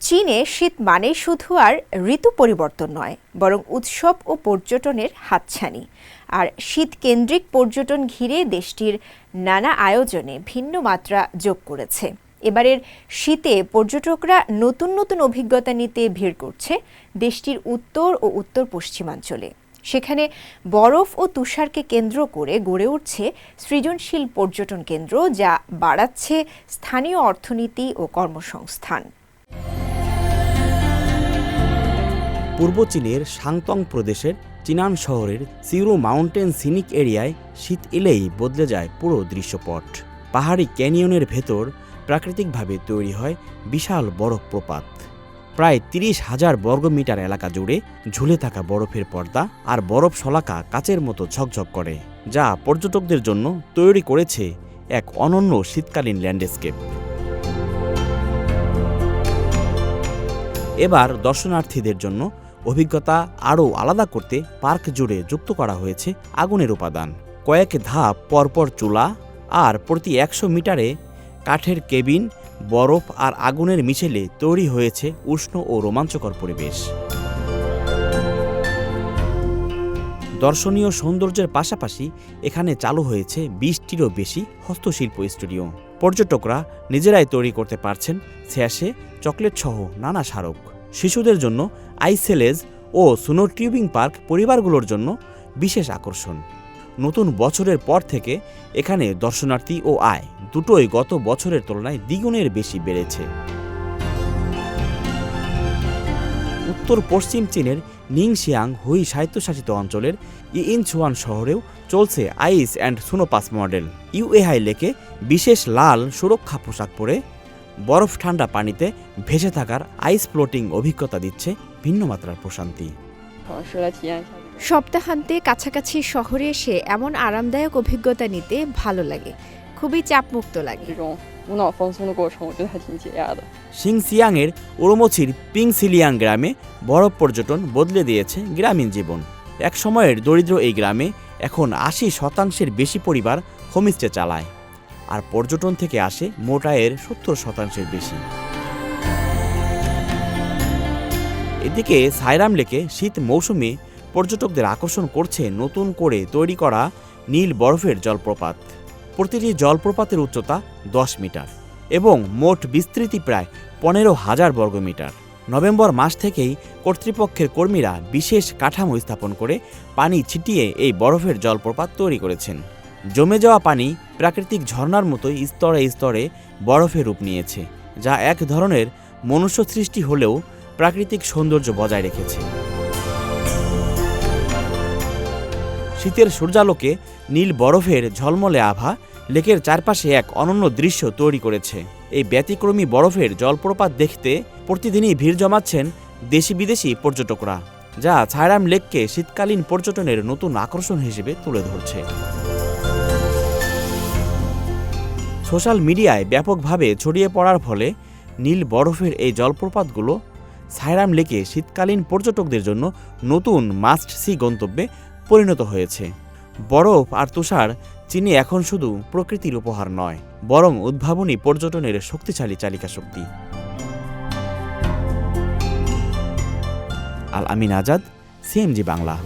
চীনে শীত মানে শুধু আর ঋতু পরিবর্তন নয়, বরং উৎসব ও পর্যটনের হাতছানি। আর শীত কেন্দ্রিক পর্যটন ঘিরে দেশটির নানা আয়োজনে ভিন্ন মাত্রা যোগ করেছে। এবারের শীতে পর্যটকরা নতুন নতুন অভিজ্ঞতা নিতে ভিড় করছে দেশটির উত্তর ও উত্তর পশ্চিমাঞ্চলে। সেখানে বরফ ও তুষারকে কেন্দ্র করে গড়ে উঠছে সৃজনশীল পর্যটন কেন্দ্র, যা বাড়াচ্ছে স্থানীয় অর্থনীতি ও কর্মসংস্থান। পূর্ব চীনের শাংতং প্রদেশের চিনান শহরের সিউরু মাউন্টেন সিনিক এরিয়ায় শীত এলেই বদলে যায় পুরো দৃশ্যপট। পাহাড়ি ক্যানিয়নের ভেতর প্রাকৃতিকভাবে তৈরি হয় বিশাল বরফ প্রপাত। প্রায় ৩০,০০০ বর্গমিটার এলাকা জুড়ে ঝুলে থাকা বরফের পর্দা আর বরফ শলাকা কাচের মতো ঝকঝক করে, যা পর্যটকদের জন্য তৈরি করেছে এক অনন্য শীতকালীন ল্যান্ডস্কেপ। এবার দর্শনার্থীদের জন্য অভিজ্ঞতা আরও আলাদা করতে পার্ক জুড়ে যুক্ত করা হয়েছে আগুনের উপাদান। কয়েক ধাপ পরপর চুলা আর প্রতি ১০০ মিটারে কাঠের কেবিন, বরফ আর আগুনের মিশেলে তৈরি হয়েছে উষ্ণ ও রোমাঞ্চকর পরিবেশ। দর্শনীয় সৌন্দর্যের পাশাপাশি এখানে চালু হয়েছে ২০টিরও বেশি হস্তশিল্প স্টুডিও। পর্যটকরা নিজেরাই তৈরি করতে পারছেন স্যাশে, চকলেট সহ নানা স্মারক। শিশুদের জন্য আইসেলেজ ও স্নো টিউবিং পার্ক পরিবারগুলোর জন্য বিশেষ আকর্ষণ। নতুন বছরের পর থেকে এখানে দর্শনার্থী ও আয় দুটোই গত বছরের তুলনায় দ্বিগুণের বেশি বেড়েছে। উত্তর পশ্চিম চীনের নিংশিয়াং হুই স্বায়ত্তশাসিত অঞ্চলের ইনচুয়ান শহরেও চলছে আইস অ্যান্ড স্নোপাস মডেল। ইউএহাই লেকে বিশেষ লাল সুরক্ষা পোশাক পরে বরফ ঠান্ডা পানিতে ভেসে থাকার আইস ফ্লোটিং অভিজ্ঞতা দিচ্ছে ভিন্ন মাত্রার প্রশান্তি। সপ্তাহান্তে কাছাকাছি শহরে এসে এমন আরামদায়ক অভিজ্ঞতা নিতে ভালো লাগে, খুবই চাপমুক্ত লাগে। সিংসিয়াংয়ের ওরমোচির পিংসিলিয়াং গ্রামে বরফ পর্যটন বদলে দিয়েছে গ্রামীণ জীবন। এক সময়ের দরিদ্র এই গ্রামে এখন ৮০% বেশি পরিবার হোমস্টে চালায়, আর পর্যটন থেকে আসে মোট আয়ের ৭০% বেশি। এদিকে সাইরাম লেকে শীত মৌসুমে পর্যটকদের আকর্ষণ করছে নতুন করে তৈরি করা নীল বরফের জলপ্রপাত। প্রতিটি জলপ্রপাতের উচ্চতা ১০ মিটার এবং মোট বিস্তৃতি প্রায় ১৫,০০০ বর্গমিটার। নভেম্বর মাস থেকেই কর্তৃপক্ষের কর্মীরা বিশেষ কাঠামো স্থাপন করে পানি ছিটিয়ে এই বরফের জলপ্রপাত তৈরি করেছেন। জমে যাওয়া পানি প্রাকৃতিক ঝর্ণার মতোই স্তরে স্তরে বরফে রূপ নিয়েছে, যা এক ধরনের মনুষ্য সৃষ্টি হলেও প্রাকৃতিক সৌন্দর্য বজায় রেখেছে। শীতের সূর্যালোকে নীল বরফের ঝলমলে আভা লেকের চারপাশে এক অনন্য দৃশ্য তৈরি করেছে। এই ব্যতিক্রমী বরফের জলপ্রপাত দেখতে প্রতিদিনই ভিড় জমাচ্ছেন দেশি বিদেশি পর্যটকরা, যা সাইরাম লেককে শীতকালীন পর্যটনের নতুন আকর্ষণ হিসেবে তুলে ধরছে। সোশ্যাল মিডিয়ায় ব্যাপকভাবে ছড়িয়ে পড়ার ফলে নীল বরফের এই জলপ্রপাতগুলো সাইরাম লেকে শীতকালীন পর্যটকদের জন্য নতুন মাস্ট সি গন্তব্যে পরিণত হয়েছে। বরফ আর তুষার চীনে এখন শুধু প্রকৃতির উপহার নয়, বরং উদ্ভাবনী পর্যটনের শক্তিশালী চালিকা শক্তি। আল আমিন আজাদ, সিএমজি বাংলা।